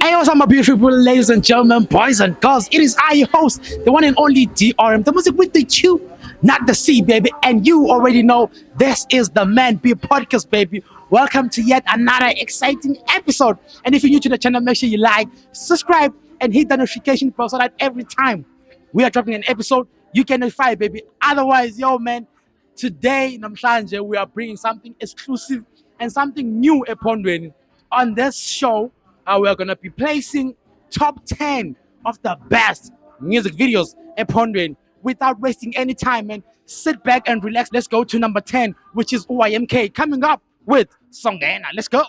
Hey, what's up, my beautiful ladies and gentlemen, boys and girls? It is I, your host, the one and only DRM, the music with the Q, not the C, baby. And you already know this is the Man Be Podcast, baby. Welcome to yet another exciting episode. And if you're new to the channel, make sure you like, subscribe, and hit the notification bell so that every time we are dropping an episode, you can notify, baby. Otherwise, yo, man, today, Namhlanje, we are bringing something exclusive and something new upon when on this show. We are gonna be placing top 10 of the best music videos upon when. Without wasting any time, and sit back and relax. Let's go to number 10, which is OYMK coming up with Songena. Let's go.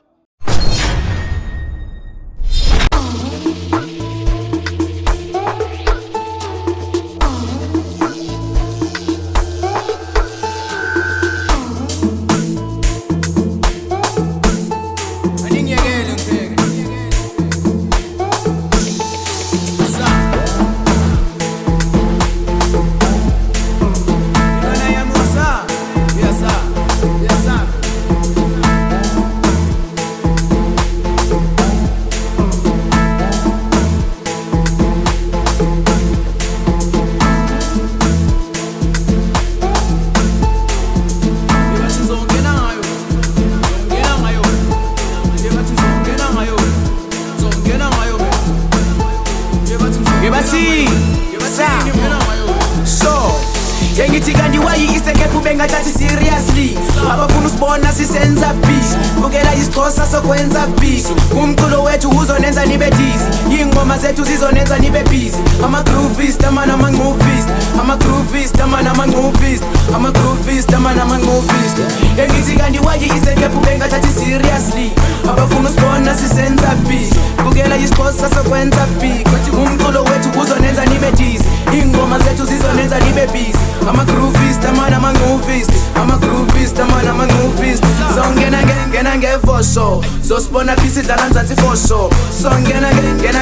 Ngathi seriously abafuna usibona sisenza beat bukela isixhosa sokwenza beat umculo wethu uzonenza nibe dizzy ingoma zethu zizonenza nibe busy ama groovist ama groovist ama groovist ama groovist ama groovist ama groovist engithi kanti why isekephu bengathathi seriously abafuna usibona sisenza beat bukela isixhosa sokwenza beat umculo wethu uzonenza nibe dizzy ingoma zethu zizonenza nibe busy ama groovist ama groovist ama groovist ama groovist songena ngevosho zosibona bisi dlala mzansi fosho songena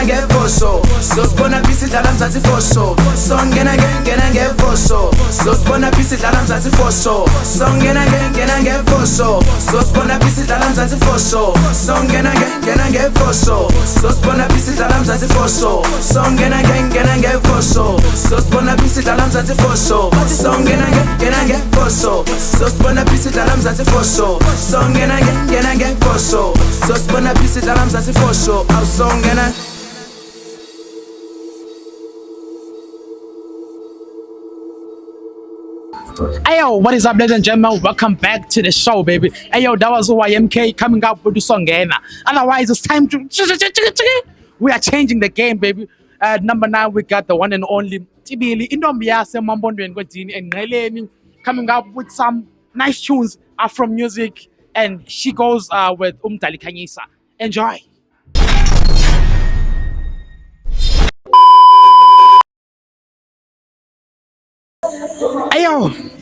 ngevosho zosibona bisi dlala mzansi fosho songena ngevosho zosibona bisi dlala mzansi fosho songena ngevosho zosibona bisi dlala mzansi fosho songena ngevosho zosibona bisi dlala mzansi fosho songena ngevosho zosibona bisi dlala mzansi fosho bathi songena ngevosho zosibona bisi dlala mzansi fosho songena ngevosho zosibona bisi dlala mzansi fosho awusongena. Ayo, what is up, ladies and gentlemen? Welcome back to the show, baby. Ayo, that was OYMK coming up with the Songena. Otherwise, it's time to... We are changing the game, baby. At number 9, we got the one and only Tibili Indombiase Mambondweni Godini and Ngeleni coming up with some nice tunes from music, and she goes with Umdali Kanyisa. Enjoy.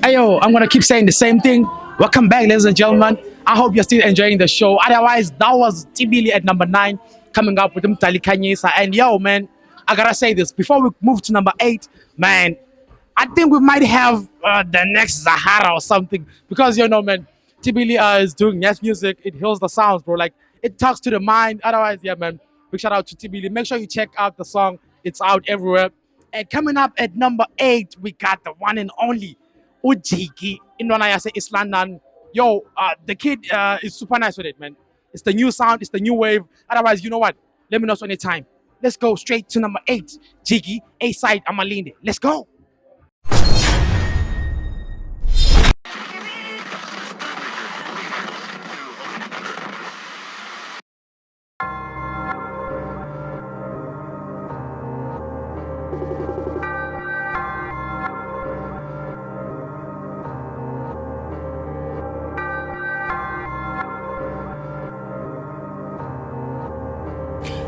Ayo, I'm gonna keep saying the same thing. Welcome back, ladies and gentlemen. I hope you're still enjoying the show. Otherwise, that was Tibili at number 9 coming up with Umdali Kanyisa. And yo, man, I gotta say this before we move to number 8, man. I think we might have the next Zahara or something, because you know, man, Tibili is doing yes music. It heals the sounds, bro. Like, it talks to the mind. Otherwise, yeah, man, big shout out to Tibili. Make sure you check out the song. It's out everywhere. And coming up at number 8, we got the one and only Ujiki Indonayase Islandan. Yo, the kid is super nice with it, man. It's the new sound. It's the new wave. Otherwise, you know what? Let me know any time. Let's go straight to number 8. Jiki, A-side Amalinde. Let's go.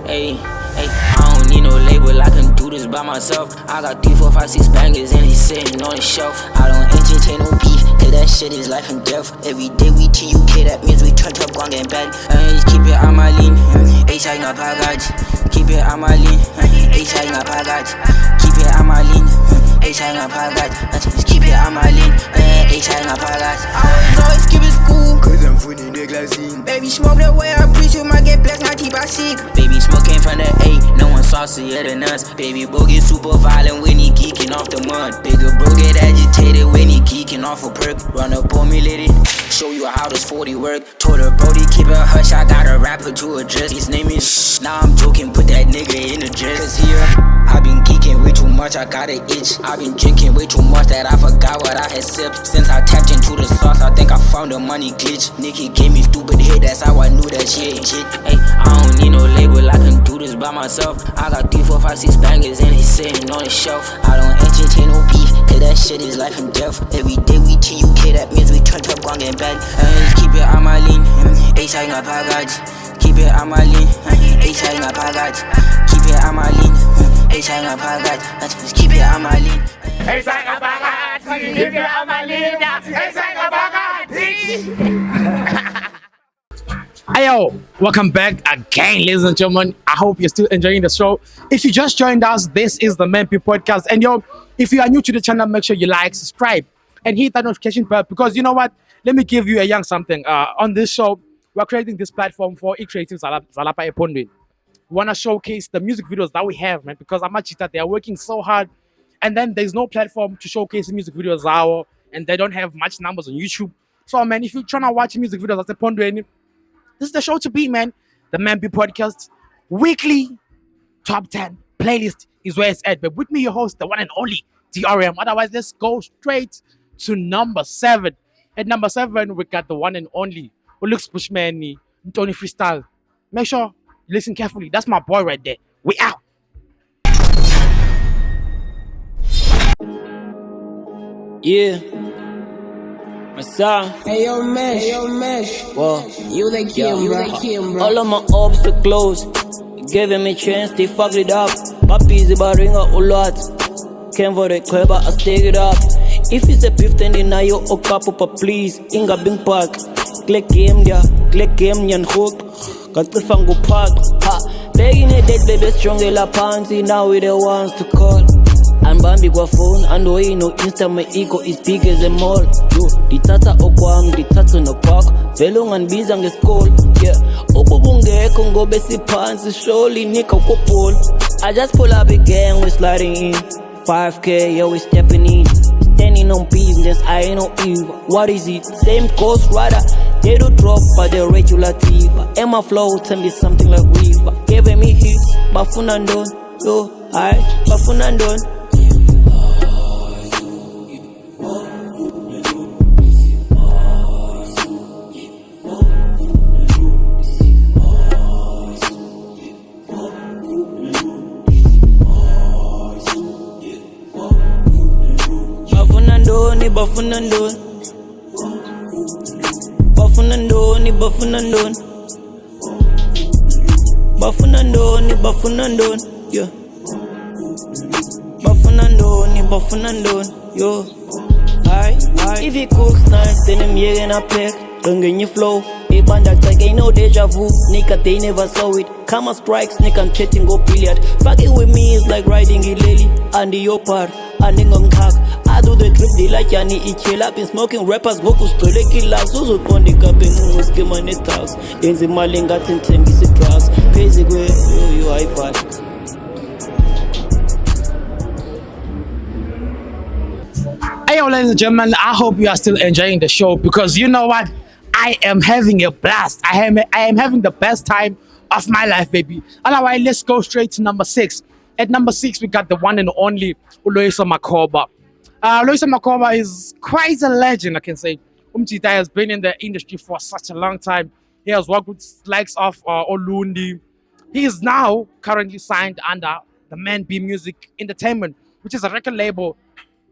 Hey, I don't need no label, I can do this by myself. I got 3, 4, 5, 6 bangers and he's sitting on the shelf. I don't entertain no beef, cause that shit is life and death. Every day we TUK, that means we turn up, gon' get bad. Just keep it on my lean, A-side na pagad. Keep it on my lean, A-side na pagad. Keep it on my lean, H-hang ngaphakathi just keep it on my lane. H-hang ngaphakathi I was always skipping school Cause I'm food in the glassine. Baby smoke the way I preach, you might get black, not keep I sick. Baby smoke came from the A, no one saucier than us. Baby bro get super violent when he geeking off the mud. Bigger bro get agitated when he geeking off a perk. Run up on me, lady, show you how this 40 work. Told her Brody keep it hush, I got a rapper to address. His name is now I'm joking, put that nigga in the dress. Cause here, I been geeking way too much, I got an itch. I been drinking way too much that I forgot what I had sipped. Since I tapped into the sauce, I think I found a money glitch. Nikki gave me stupid hit, that's how I knew that she ain't shit. Hey, I don't need no label, I can do this by myself. I got 3, 4, 5, 6 bangers and they sitting on the shelf. I don't entertain no beef, cause that shit is life and death. Every day we TUK, that means we turn up, gon' get back. Just keep it on my lean, H-hang ngaphakathi. Keep it on my lean, H-hang ngaphakathi. Keep it on my lean, H-hang ngaphakathi. Just keep it on my lean. H-hang ngaphakathi, keep it on my lean. H-hang ngaphakathi. Ayo, welcome back again, ladies and gentlemen. I hope you're still enjoying the show. If you just joined us, this is the Man P Podcast. And yo, if you are new to the channel, make sure you like, subscribe, and hit that notification bell, because you know what? Let me give you a young something. On this show, we're creating this platform for e-creatives Zalapa Epondweni. We want to showcase the music videos that we have, man, because Amachita, they are working so hard, and then there's no platform to showcase the music videos now, and they don't have much numbers on YouTube. So, man, if you're trying to watch music videos at Epondweni, this is the show to be, man. The Man P Podcast weekly top 10 playlist is where it's at. But with me, your host, the one and only DRM. Otherwise, let's go straight to number 7. At number 7, we got the one and only Ulux Bushmani, Tony Freestyle. Make sure you listen carefully. That's my boy right there. We out. Yeah. Massa. Hey yo, Mesh. Whoa. You the king, bro. All of my ops are closed. Giving me chance, they fucked it up. Papi is about ring up a lot. Came for the club, I stick it up. If it's a beef, then deny you a cup up, please. Inga Bing Park. Click game, yan hook. Got the fango park. Ha. Begging a dead baby, strong la panty. Now we the ones to call. I'm Bambi kwa phone, and we no Insta, my ego is big as a mall. Yo, ditata okwam, ditata no park. Velong and biz and school. Yeah, Obubungeko ngobe si pants, surely nika kopol. I just pull up a gang, we sliding in. 5K, yo, we stepping in. Standing on business, I ain't no evil. What is it? Same Ghost Rider. They do drop, but they're regulative. And my flow tell me something like Weaver. Giving me hits, Bafunandon. Yo, hi, Bafunandon. Bafunandon, yeah. Bafunandon, yo. Aye. If he cooks nice, then I'm here in a pack. Don't get your flow. A banda like ain't no deja vu. Nigga, they never saw it. Karma strikes, nigga, I'm chatting go billiard. Fucking with me is like riding a lily. And the opar, and on cock. I do the trip, they like Yanni, chill up. Been smoking rappers, Goku, Stole, Kilas. Also, Kondi, Kapping, Muski, Money Tags. Yenzi Malinga, Tintin, Gisi Drugs. Basic way, you iPad. Hey, ladies and gentlemen, I hope you are still enjoying the show, because you know what? I am having a blast. I am having the best time of my life, baby. Otherwise, let's go straight to number 6. At number 6, we got the one and only Uloyiso Makoba. Uloyiso Makoba is quite a legend, I can say. Umchita has been in the industry for such a long time. He has worked with likes of Olundi. He is now currently signed under the Man P Music Entertainment, which is a record label,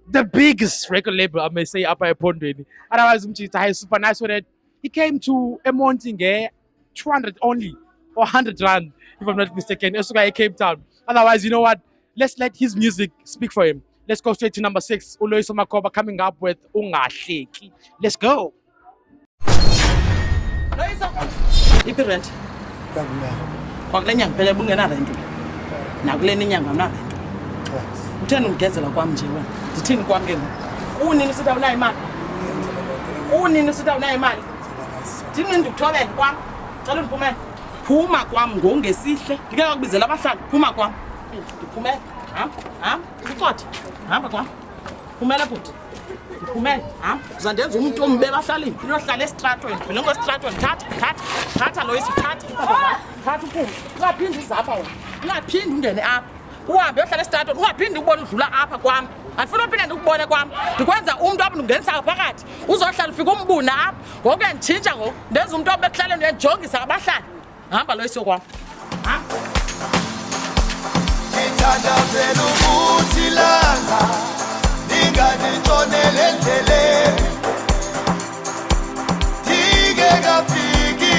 the biggest record label, I may say, up at Pondweni. Otherwise, Umchita is super nice with it. He came to a mountain 200 only, or 100 rand, if I'm not mistaken. That's why he came down. Otherwise, you know what? Let's let his music speak for him. Let's go straight to number 6. Uloyiso Makoba coming up with Ungahleki. Let's go. Iphi rent? Kwakule nyanga phela bungena rent. Nakule nyanga mna rent. Utheni ungigezela kwami nje wena? Ndithini kwami ke ngoku? Unini sithi awunayo imali? Unini sithi awunayo imali? Thini ndikuthobele kwam? Cela undiphumele. Phuma kwam ngongesihle. Ndike ngakubizela abahlali. Phuma kwam. Ndiphumele. Hamba. Ucothe. Hamba kwam. Phumela bhuti. Ndiphumele. Hamba. Uzandenza umuntu ombe bahlalini. Uyohlala esitratweni. Phela ngositratweni. Thatha lo isithatha. Thatha uphume. Ungaphindi uzapha wena. Ungaphindi ungene apha. Uhambe uyohlala esitratweni. Ungaphindi ubone udlula apha kwam. Andifuna uphinde ndikubone kwam. Ndikwenza umuntu apha ungenisa phakathi. Uzohlala ufika umbuna apha. Ngoku uyanditshintsha ngoku. Ndenza umuntu obekuhlaleni uyandijongisa abahlali. Hamba lo iso kwam. Hamba. Ngithandazela ukuthi langa linganitshonele endleleni. Ndike ngafiki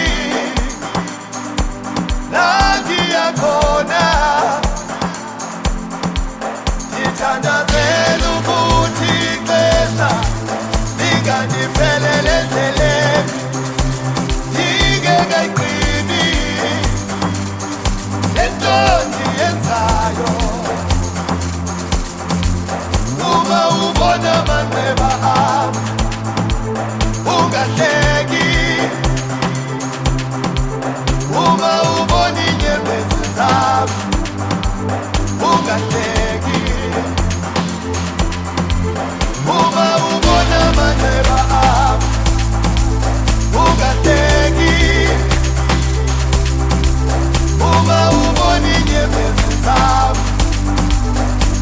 la ngiyakhona. Ngithandazela ukuthi ixesha linganiphelele endleleni. Ndike ngayiqini lento ndiyenzayo. Uma ubona amanxeba ami ungahleki. Uma ubona inyembezi zami ungahleki. Uma ubona amanxeba ami ungahleki. Uma ubona inyembezi zami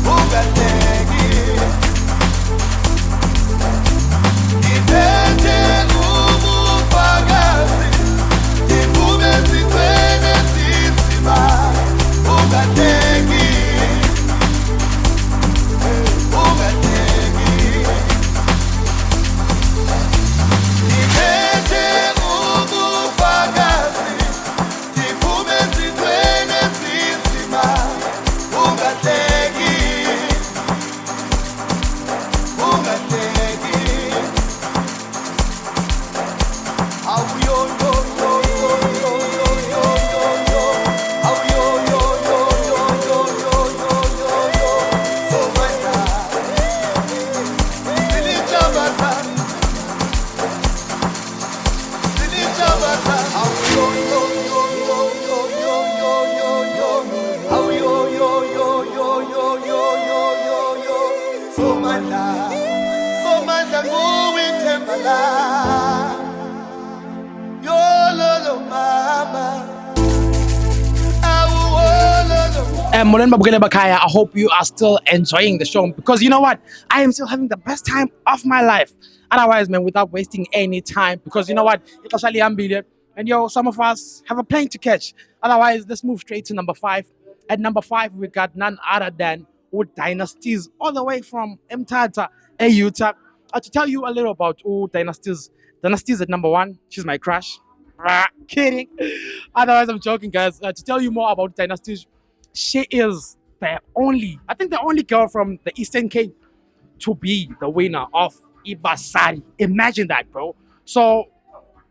ungahleki. Ngiphethe ubufakazi, ngiphume ezithweni ezinzima. Ungahleki. Ungahleki. Ngiphethe ubufakazi, ngiphume ezithweni ezinzima. Ungahleki. Ungahleki. Awu yo yo yo yo yo yo yo yo. Awu yo yo yo yo yo yo yo yo yo. So manja. Nilijabaza. Nilijabaza. Awu yo yo yo yo yo yo yo yo yo. Awu yo yo yo yo yo yo yo yo yo. So manja. So manja nguwe ithemba lami. Yololo mama. Awu wololo. And Molen Babukele Bakaya, I hope you are still enjoying the show because you know what? I am still having the best time of my life. Otherwise, man, without wasting any time, because you know what? It's actually ambitious. And yo, some of us have a plane to catch. Otherwise, let's move straight to number 5. At number 5, we got none other than Old Dynasties, all the way from Mthatha, Utah. To tell you a little about Old Dynasties. Dynasties at number 1. She's my crush. Kidding. Otherwise, I'm joking, guys. To tell you more about Dynasties, she is the only girl from the Eastern Cape to be the winner of Ibasari. Imagine that, bro. So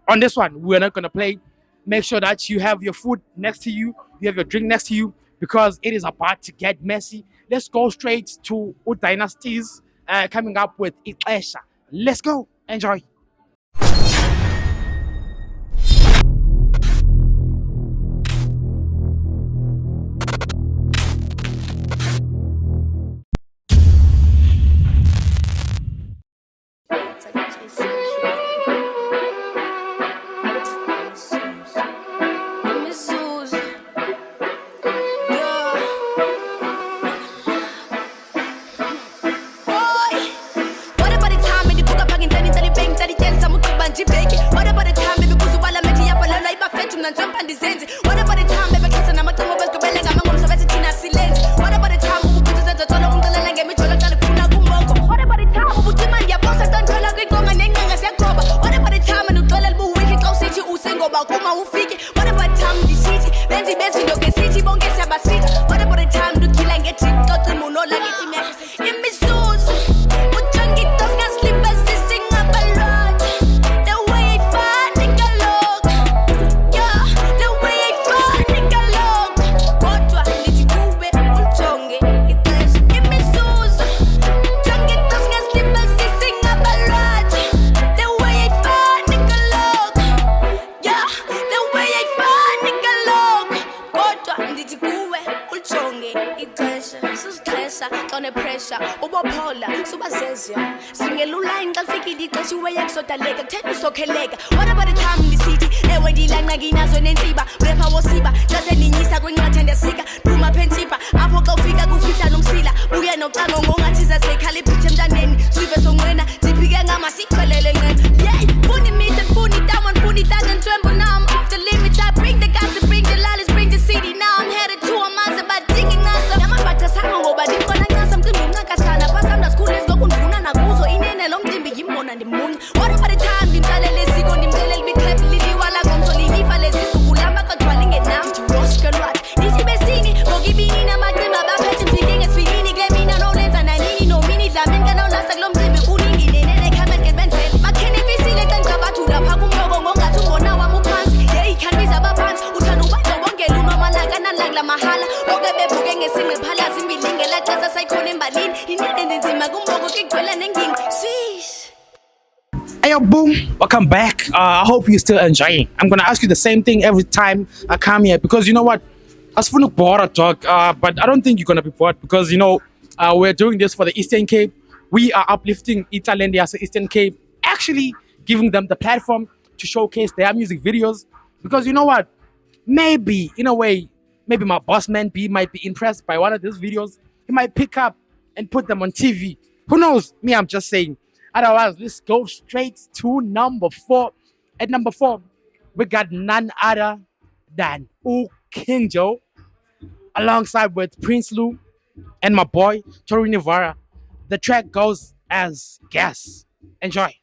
on this one, we're not gonna play. Make sure that you have your food next to you, you have your drink next to you, because it is about to get messy. Let's go straight to Dynasties coming up with Ixesha. Let's go. Enjoy. The way ixesha sizixesha xa nepressure ubophola subazezia singeluline xa lifikile ixesha iweya kusodaleka kutheni usokheleka what about the time ndisithi ewe ndilanqaki nazo nentsiba repha wosiba xa sendinyisa kwinqatha ndiyasika phuma phentipha apho xa ufika kufihla nomsila buye nocango ngongathi zasekhala iphuthe emntandeni sive sonqena siphike ngama siqhelele nqena yey funi meet and funi down funi that and tremble now I'm off the limits I bring the gas bring the lollies bring the city now I'm headed to a master but digging ngasa yamabhaca sanga ngoba ndikhona ncasa mcimbi uncakasana phazamna sikhulu ezokundifuna nakuzo inene lo mcimbi yimbona ndimunca what about the time ndimtsalele isiko ndimcelela ibiqhephi liliwala ngomso linyifa lezisukulamba kagcwali ngenam ndiwoshkelwathi ndithi besini ngokibini namacimba baphethe mfike ngesifilini kule mina nolenza nanini nomini dlameni kanawulasa kulo mcimbi kuningi nenene khamen ngebenzela bakheni fisile kancabathu lapha kumloko ngongathi umbona wami uphansi yeyi khanbiza abaphansi uthanda ubanjwa bongela unomanakanalanla mahala oke bevuke ngesinqe phalazi imbilinge laxasa sayikhona embalini inene ndinzima kumboko kigcwela nengingi sheesh. Hey yo, boom, welcome back. I hope you're still enjoying. I'm gonna ask you the same thing every time I come here because you know what? I was gonna bore a talk, but I don't think you're gonna be bored because you know we're doing this for the Eastern Cape. We are uplifting Italendias Eastern Cape, actually giving them the platform to showcase their music videos because you know what? Maybe in a way, maybe my boss man B might be impressed by one of these videos. He might pick up and put them on TV. Who knows? Me, I'm just saying. Otherwise, let's go straight to number 4. At number 4, we got none other than King Joe, alongside with Prince Lou and my boy Tori Nivara. The track goes as Gas. Enjoy.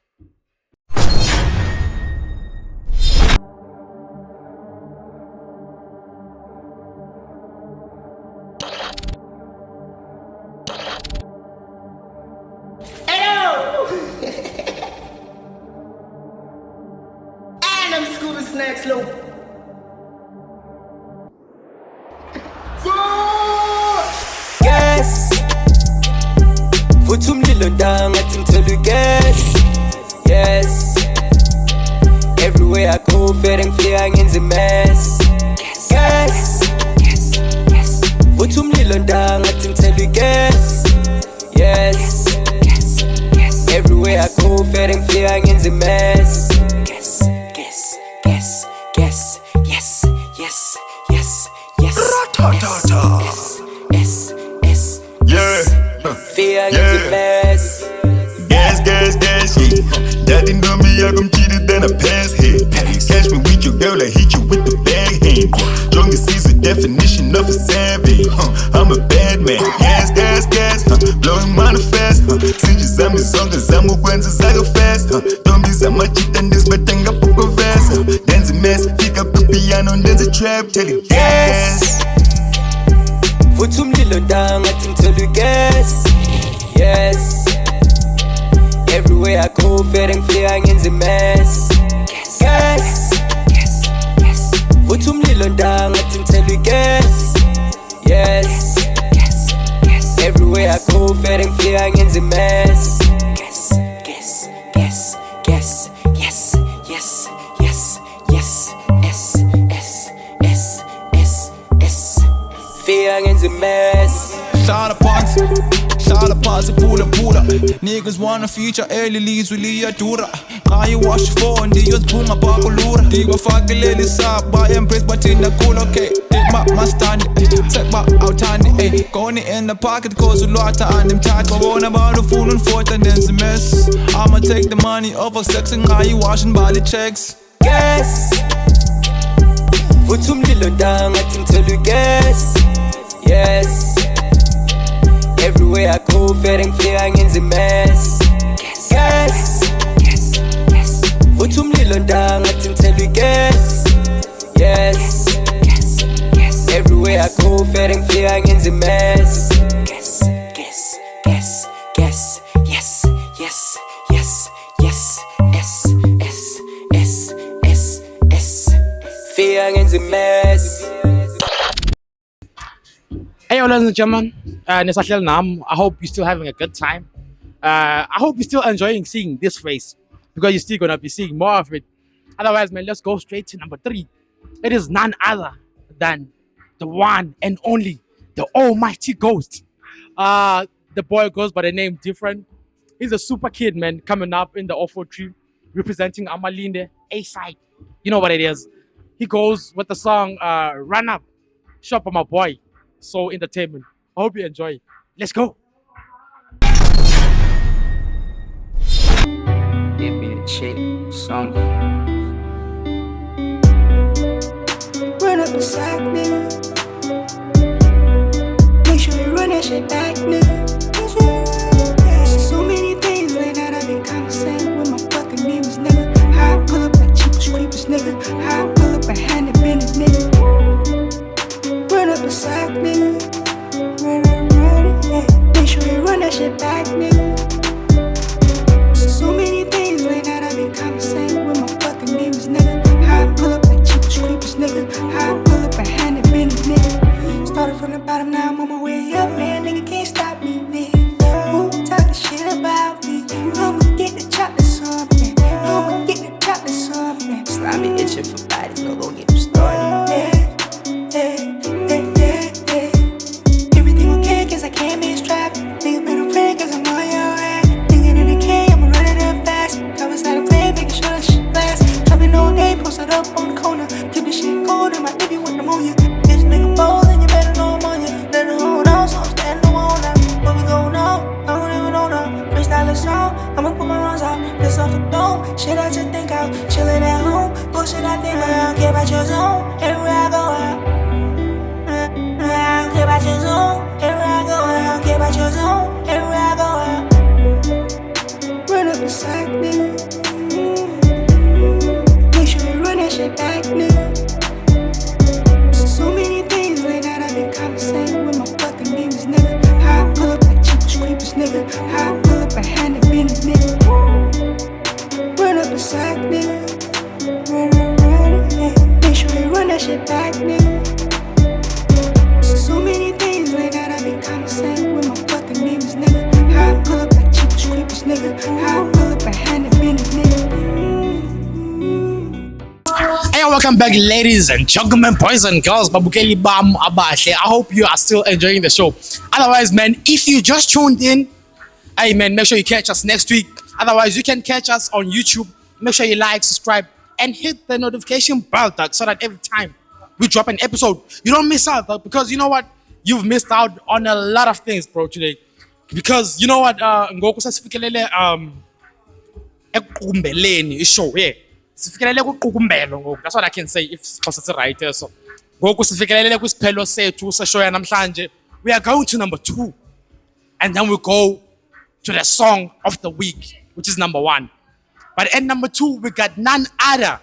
And I'm Scooter Snacks Low. Gas Futhi umlilo ndanga ngathi ngithela gas. Yes Everywhere I go fere ngifika ngenza mess. Gas Futhi umlilo ndanga ngathi ngithela gas. Yes Everywhere I go fere ngifika ngenza mess. Gas, yeah. Daddy know me, I come cheated than a pass head. Catch me with your girl, I hit you with the bag hand. Youngest is a definition of a savage. I'm a bad man. Gas, blowing money fast. Since I'm zonga, zamu kwenza zaga fast. Don't be so much than this, but think up a fast. Dance a mess, pick up the piano, and there's a trap, tell it gas. Futhi umlilo ndanga ngathi ngithela gas. Yes Everywhere I go fere ngifika ngenza mess. Gas Futhi umlilo ndanga ngathi ngithela gas. Yes Everywhere I go fere ngifika ngenza mess. Fika ngenza mess. Shot apart, pura. Niggas wanna feature early leads with Liadura. Can you wash your phone? Do you boom a bakulura? Digo fucking lily sap, by empress, but in the cool, okay. Take my stand, take my out handy, eh. Going in the pocket, cause a lot and them chat. But one about the fool and forth and then the mess. I'ma take the money over sex and how you washing body checks. Gas Futhi umlilo ndanga ngathi ngithela gas. Yes Everywhere I go fere ngifika ngenza mess. Gas Futhi umlilo ndanga ngathi ngithela gas. Yes Everywhere I go fere ngifika ngenza mess. Fika ngenza mess. Hey, yo, ladies and gentlemen, Nesahel Nam. I hope you're still having a good time. I hope you're still enjoying seeing this face because you're still gonna be seeing more of it. Otherwise, man, let's go straight to number 3. It is none other than the one and only the almighty Ghost. The boy goes by the name different. He's a super kid, man, coming up in the 043, representing Amalinde A-side. You know what it is. He goes with the song Run Up. Shop for my boy. Soul Entertainment. I hope you enjoy it. Let's go. Give me a chick, song. Run up beside nigga. Make sure you run that shit back, nigga. So many things late night I been conversating with my fucking demons, nigga. How I pull up like cheapest creepers, nigga. How I pull up and hand it business, nigga. Run up beside nigga. Run, yeah. Make sure you run that shit back, nigga. So many things late night I been conversating with my fucking demons, nigga. How I pull up like cheapest creepers, nigga. How I pull up and hand it business, nigga. Started from the bottom, now I'm on my way up, man. Nigga can't stop me, nigga. Who talking shit about me? I'ma get the chocolate something. I'ma get the chocolate something. Slimy itching for bodies, no gon' get them started. Everything okay, cause I can't be strapped. Nigga better pray, cause I'm on your ass. Nigga in the K, I'ma run it up fast. I was out of bed, making sure that shit last. Dropping all day, posted up on the corner. Keep the shit cold in my baby with them on you. Bitch, nigga bold, and you better know I'm on you. Let it hold on, so I'm standing on now. What we gon' on? I don't even know now. Freestyle a song, I'ma put my runs out. Piss off the dome, shit I just think out. Chillin' at home, bullshit I think about. I don't care about your zone, everywhere I go out. I don't care about your zone, everywhere I go out. I don't care about your zone, everywhere I go out. Run up beside nigga. Make sure you run that shit back, nigga. So many things late night I been conversating with my fucking demons, nigga. How I pull up like cheapest creepers, nigga. How I pull up and hand it business, nigga. Run up beside nigga. Run, yeah. Make sure you run that shit back, nigga. So many things late night I been conversating with my fucking demons, nigga. How I pull up like cheapest creepers, nigga. How I pull up and hand it business, nigga. Hey, welcome back, ladies and gentlemen, boys and girls. Babukeli Bam Abahle. I hope you are still enjoying the show. Otherwise, man, if you just tuned in, hey man, make sure you catch us next week. Otherwise, you can catch us on YouTube. Make sure you like, subscribe, and hit the notification bell, dog, so that every time we drop an episode, you don't miss out, dog, because you know what? You've missed out on a lot of things, bro, today. Because you know what? Ngoku sasifikelele ekuqumbeleni ishow, yeah. Sifikelele kuqukumbelo ngoku. That's what I can say if it's right. So ngoku sifikelele kwisiphelo sethu seshow yanamhlanje. We are going to number 2. And then we go to the song of the week, which is number 1. But at number 2, we got none other.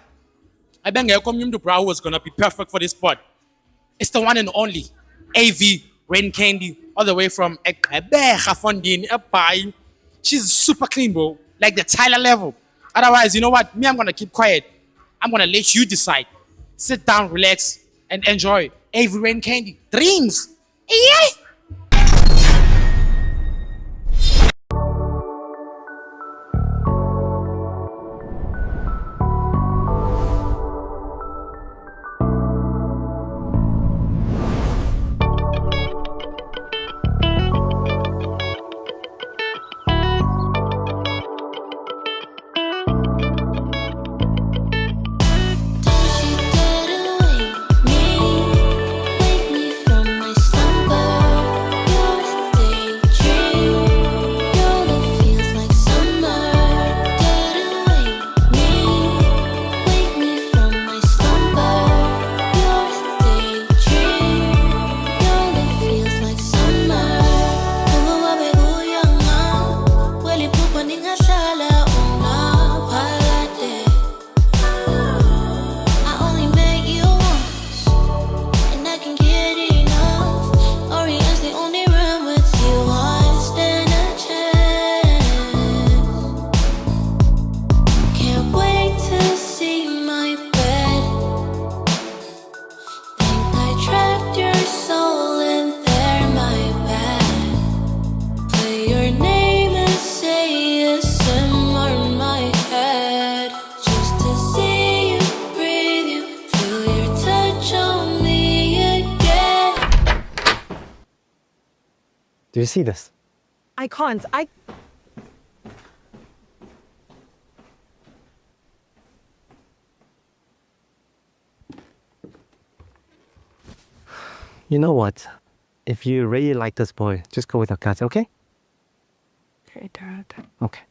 I think the Brow was gonna be perfect for this spot. It's the one and only AV Rain Candy, all the way from Eqebeha Fondini, Epai. She's super clean, bro. Like the Tyler level. Otherwise, you know what? Me, I'm gonna keep quiet. I'm gonna let you decide. Sit down, relax, and enjoy AV Rain Candy. Dreams. Yeah. Wake me from my slumber. Do you see this? I can't. You know what? If you really like this boy, just go with your gut, okay? Okay, Dad. Okay.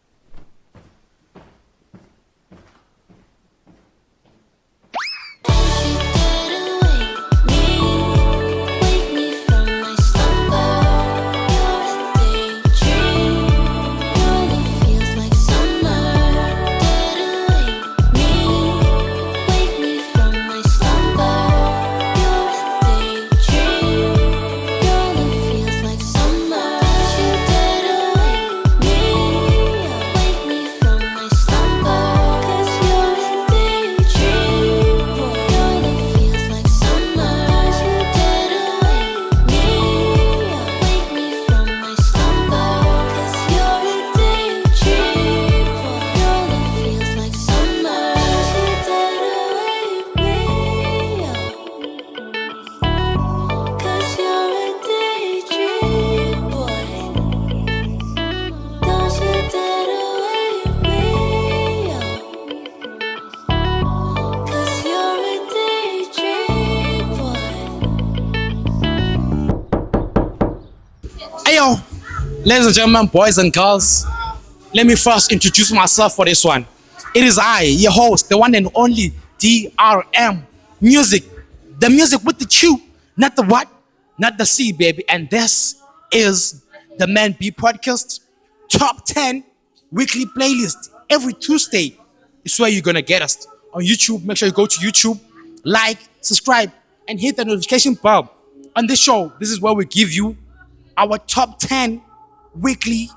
Ayo, ladies and gentlemen, boys and girls, let me first introduce myself for this one. It is I, your host, the one and only DRM Music. The music with the Q, not the what, not the C, baby. And this is the Man B Podcast Top 10 Weekly Playlist. Every Tuesday is where you're gonna get us on YouTube. Make sure you go to YouTube, like, subscribe, and hit the notification bell. On this show, this is where we give you our top 10 weekly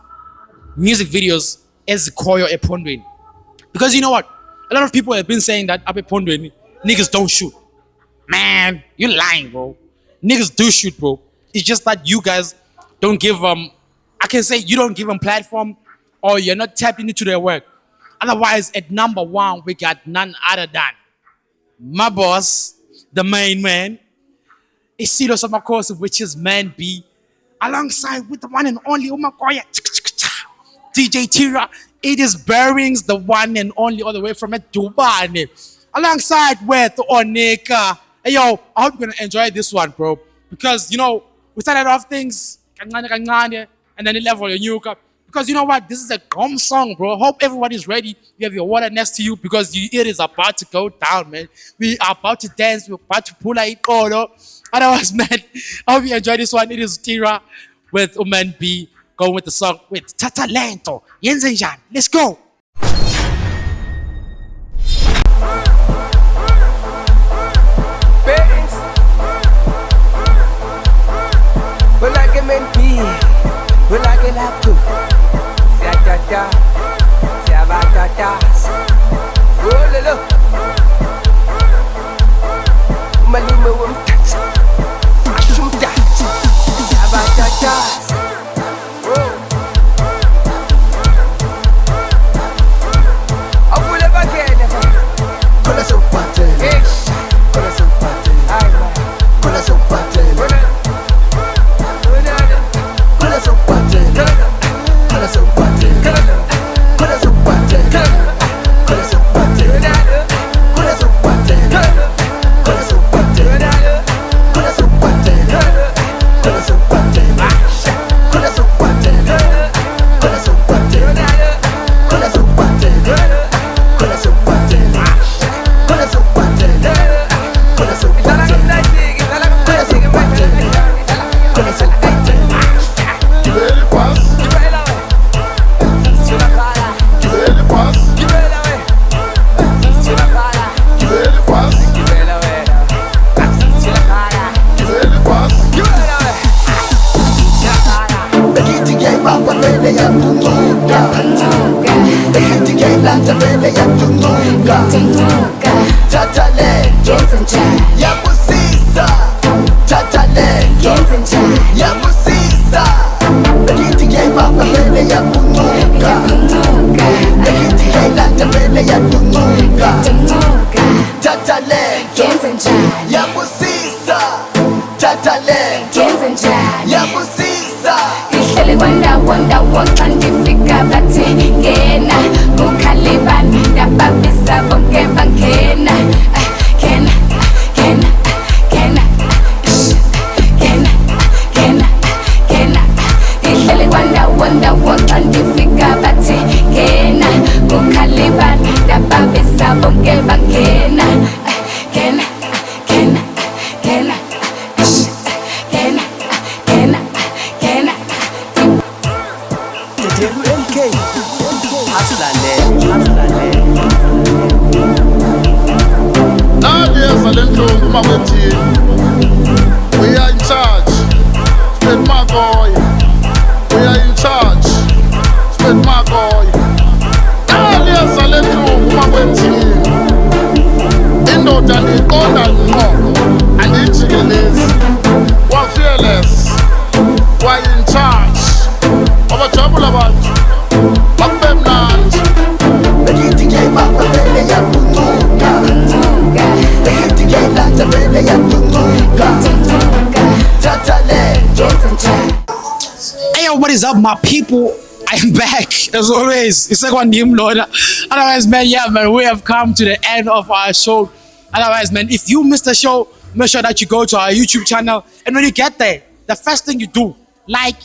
music videos as Koyo Epondweni. Because you know what? A lot of people have been saying that up Epondweni, niggas don't shoot. Man, you're lying, bro. Niggas do shoot, bro. It's just that you guys don't give I can say you don't give them platform or you're not tapping into their work. Otherwise, at number 1, we got none other than my boss, the main man, Isido Samakosi, which is Man B, alongside with the one and only Umakoya, DJ Tira. It is Bearings, the one and only, all the way from Dubai. Alongside with Onika. Hey yo, I hope you're gonna enjoy this one, bro. Because you know, we started off things and then it level your new cup. Because you know what? This is a gum song, bro. Hope everybody's ready. You have your water next to you because it is about to go down, man. We are about to dance. We're about to pull out all. Otherwise, man, I hope you enjoy this one. It is Tira with Oman B going with the song with Tata Lento. Yenzenjan. Let's go. We like him in B, we like it up too. Sa-da-da, sa-ba-da-da. Oh, lolo. Maluma wum-ta, achum-ta, sa-ba-da-da. Oh. I will never get it. Corazón pate, corazón pate, ay man, corazón pate. Corazón pate, corazón pate, corazón pate, corazón pate, corazón pate, corazón pate, corazón pate, corazón pate, corazón pate, corazón pate, corazón pate, corazón pate, corazón pate, corazón Tata Lento, Yabusisa, Yo, what is up, my people? I am back as always. It's like one name, Lord. Otherwise, man, yeah, man, we have come to the end of our show. Otherwise, man, if you missed the show, make sure that you go to our YouTube channel. And when you get there, the first thing you do, like,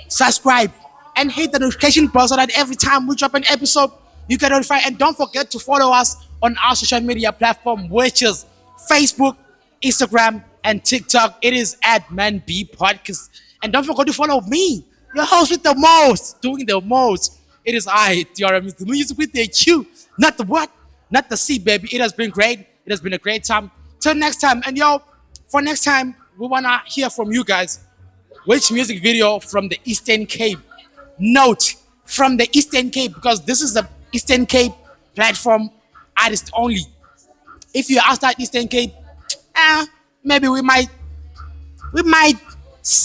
subscribe, and hit the notification bell so that every time we drop an episode, you get notified. And don't forget to follow us on our social media platform, which is Facebook, Instagram, and TikTok. It is at Man B Podcast. And don't forget to follow me, your host with the most, doing the most. It is I, TRM, the music with the Q, not the what, not the C, baby. It has been great. It has been a great time. Till next time. And yo, for next time, we want to hear from you guys. Which music video from the Eastern Cape? Note, from the Eastern Cape, because this is the Eastern Cape platform, artist only. If you're outside Eastern Cape, maybe we might,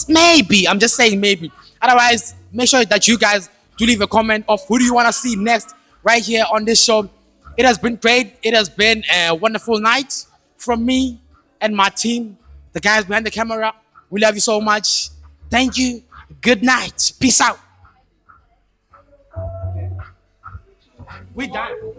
maybe, I'm just saying maybe. Otherwise, make sure that you guys do leave a comment of who do you want to see next right here on this show. It has been great. It has been a wonderful night from me and my team, the guys behind the camera. We love you so much. Thank you. Good night. Peace out. We done.